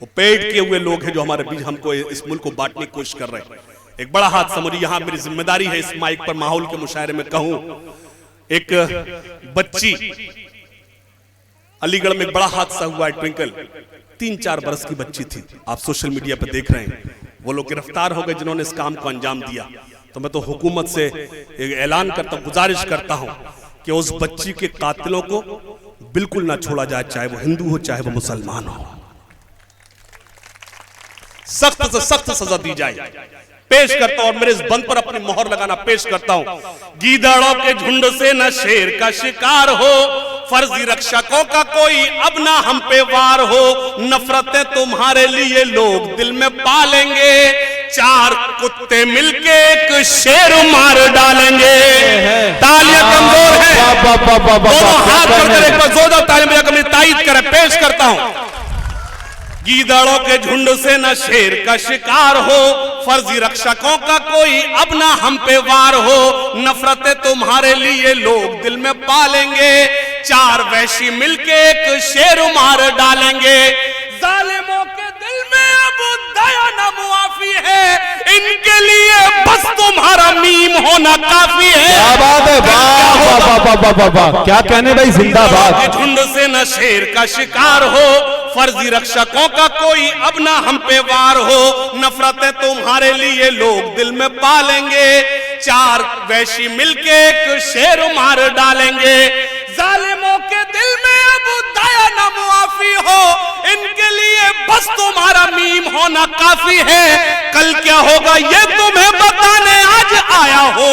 वो पेड किए हुए लोग हैं जो हमारे बीच हमको इस मुल्क को बांटने की कोशिश कर रहे हैं। एक बड़ा हादसा, मुझे यहां मेरी जिम्मेदारी है इस माइक पर माहौल के मुशायरे में कहूं, एक बच्ची अलीगढ़ में एक बड़ा हादसा हुआ है। ट्विंकल 3-4 बरस की बच्ची थी, आप सोशल मीडिया पर देख रहे हैं। वो लोग गिरफ्तार हो गए जिन्होंने इस काम को अंजाम दिया। तो मैं तो हुकूमत से एक ऐलान करता हूं, गुजारिश करता हूं कि उस बच्ची के कातिलों को बिल्कुल ना छोड़ा जाए, चाहे वो हिंदू हो चाहे वो मुसलमान हो। सख्त से सख्त सजा दी जाए। पेश करता हूं और मेरे इस बंद पर अपनी मोहर लगाना पेश करता हूं। गीदड़ों के झुंड से न शेर का शिकार हो, फर्जी रक्षकों का कोई अब ना हम पे वार हो। नफरतें तुम्हारे लिए लोग दिल में पालेंगे, 4 कुत्ते मिलके एक शेर मार डालेंगे। तालियां कमजोर है, दोनों हाथ करके एक बार जोरदार तालियां मेरी तायीद करें। पेश करता हूं। गीदड़ों के झुंड से न शेर का शिकार हो, फर्जी रक्षकों का कोई अब ना हम पे वार हो। नफरतें तुम्हारे लिए लोग दिल में पालेंगे, 4 वैशी मिलके एक शेर मार डालेंगे। जालिमों के दिल में अब दया न मुआफी है, इनके लिए बस तुम्हारा मीम होना काफी है। क्या बात है, वाह वाह वाह वाह वाह, क्या कहने भाई, जिंदाबाद। झुंड से न शेर का शिकार हो, फर्जी रक्षकों का कोई अब ना हम पे वार हो। नफरतें तुम्हारे लिए लोग दिल में पालेंगे, 4 वैशी मिलके एक शेर मार डालेंगे। जालिमों के दिल में अब दया न मुआफी हो, इनके लिए बस तुम्हारा मीम होना काफी है। कल क्या होगा ये तुम्हें बताने आज आया हो,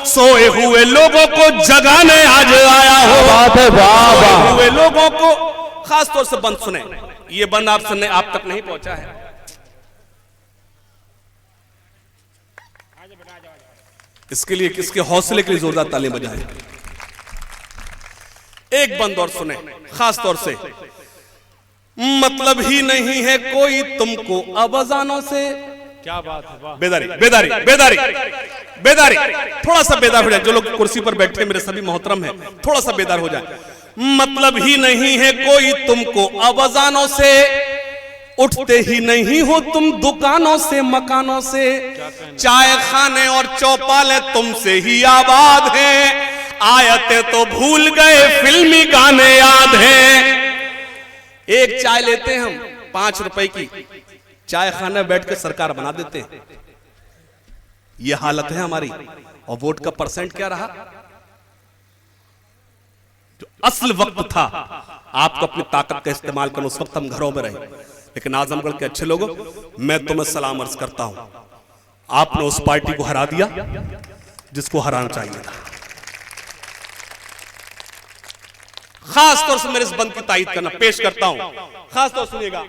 सोए हुए लोगों को जगाने आज आया हो। बात है, वाह वाह। सोए हुए लोगों को खास तौर से बंद सुने, ये बंद आप तक नहीं पहुंचा है। इसके लिए किसके हौसले के लिए जोरदार तालियां बजाएं। एक बंद और सुने खास तौर से। मतलब ही नहीं है कोई तुमको अवजानों से। क्या बात है, वाह। बेदारी बेदारी बेदारी बेदारी, थोड़ा सा बेदार हो जाए। जो लोग कुर्सी पर बैठे मेरे सभी मोहतरम हैं, थोड़ा सा बेदार हो जाए। मतलब ही नहीं है कोई तुमको अवजानों से, उठते ही नहीं हो तुम दुकानों से मकानों से। चाय खाने और चौपाले तुमसे ही आबाद हैं, आयतें तो भूल गए फिल्मी गाने याद हैं। एक चाय लेते हैं हम 5 रुपए की, चाय खाने बैठ के सरकार बना देते हैं। यह हालत है हमारी। और वोट का परसेंट क्या रहा? जो असल वक्त था आपको अपनी ताकत का इस्तेमाल करना, उस वक्त हम घरों में रहे। लेकिन आजमगढ़ के अच्छे लोगों, मैं तुम्हें सलाम अर्ज करता हूं, आपने उस पार्टी को हरा दिया जिसको हराना चाहिए था। खास तौर से मेरे इस बंद की तायीद करना पेश करता हूं, खास तौर सुनिएगा।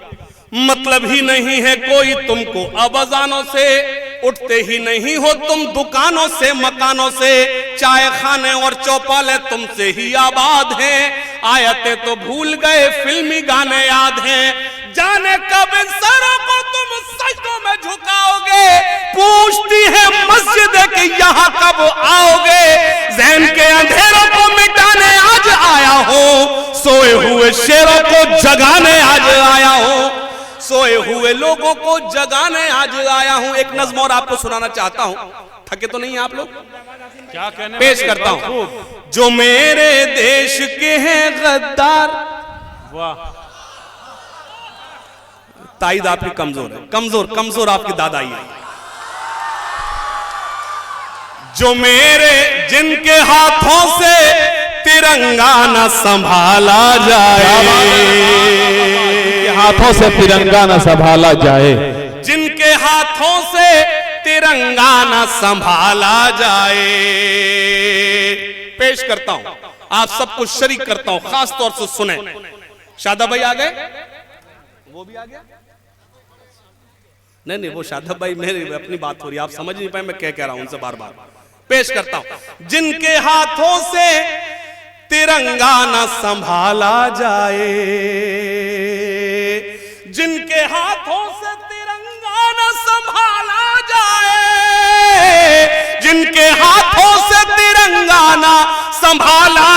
मतलब ही नहीं है कोई तुमको अवजानों से, उठते ही नहीं हो तुम दुकानों से मकानों से। चाय खाने और चौपाले तुमसे ही आबाद हैं, आयतें तो भूल गए फिल्मी गाने याद हैं। जाने कब इन सरों को तुम सजदों में झुकाओगे, पूछती है मस्जिद कि यहाँ कब आओगे। ज़हन के अंधेरों को मिटाने आज आया हो, सोए हुए शेरों को जगाने आज आया हो, सोए हुए लोगों को जगाने आज आया हूं। एक नज़्म और आपको सुनाना चाहता हूं, थके तो नहीं आप लोग? क्या कहने, पेश करता हूं। जो मेरे देश के हैं गद्दार, वाह। ताईद आपकी कमजोर है, कमजोर कमजोर आपकी दादाई है। जो मेरे जिनके हाथों से तिरंगा न संभाला जाए, हाथों से तिरंगा न संभाला जाए, जिनके हाथों से तिरंगा न संभाला जाए। पेश करता हूं, आप सबको शरीक करता हूं, खास तौर से सुने। शादाब भाई आ गए? वो भी आ गया? नहीं, वो शादाब भाई मेरी अपनी बात हो रही है, आप समझ नहीं पाए मैं क्या कह रहा हूं उनसे बार बार। पेश करता हूं। जिनके हाथों से तिरंगा न संभाला जाए, जिनके हाथों से तिरंगा न संभाला जाए, जिनके हाथों से तिरंगा न संभाला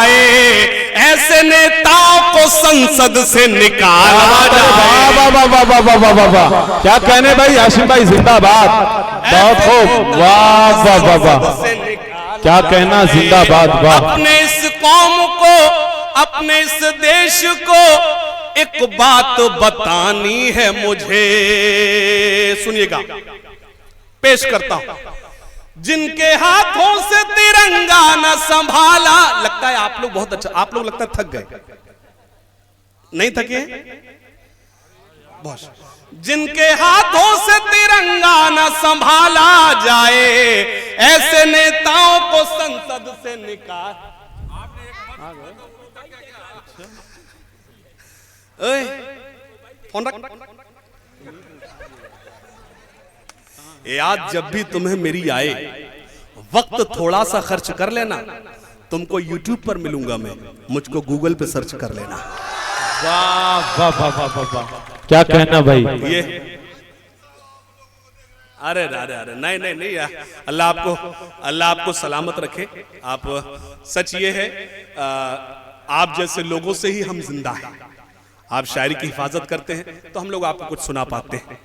जाए, ऐसे नेताओं को संसद से निकाला जाए। वाह वाह वाह वाह वाह वाह वाह वाह, क्या कहने भाई हाशिम भाई, जिंदाबाद, बहुत खूब, वाह वाह वाह वाह, क्या कहना, जिंदाबाद, वाह। अपने इस कौम को, अपने इस देश को एक बात बतानी है मुझे, सुनिएगा, पेश करता हूं। जिनके हाथों से तिरंगा न संभाला, लगता है आप लोग बहुत अच्छा, आप लोग लगता है थक गए, नहीं थके? बहुत। जिनके हाथों से तिरंगा न संभाला जाए, ऐसे नेताओं को संसद से निकाल। फोन रख। याद जब भी तुम्हें मेरी आए, वक्त थोड़ा सा खर्च कर लेना, तुमको YouTube पर मिलूंगा मैं, मुझको Google पे सर्च कर लेना। वाह वाह वाह वाह वाह, क्या कहना भाई। ये अरे अरे अरे नहीं नहीं नहीं यार, अल्लाह आपको सलामत रखे। आप सच ये है, आप जैसे लोगों से ही हम जिंदा हैं। आप शायरी की हिफाजत करते हैं तो हम लोग आपको कुछ सुना पाते हैं।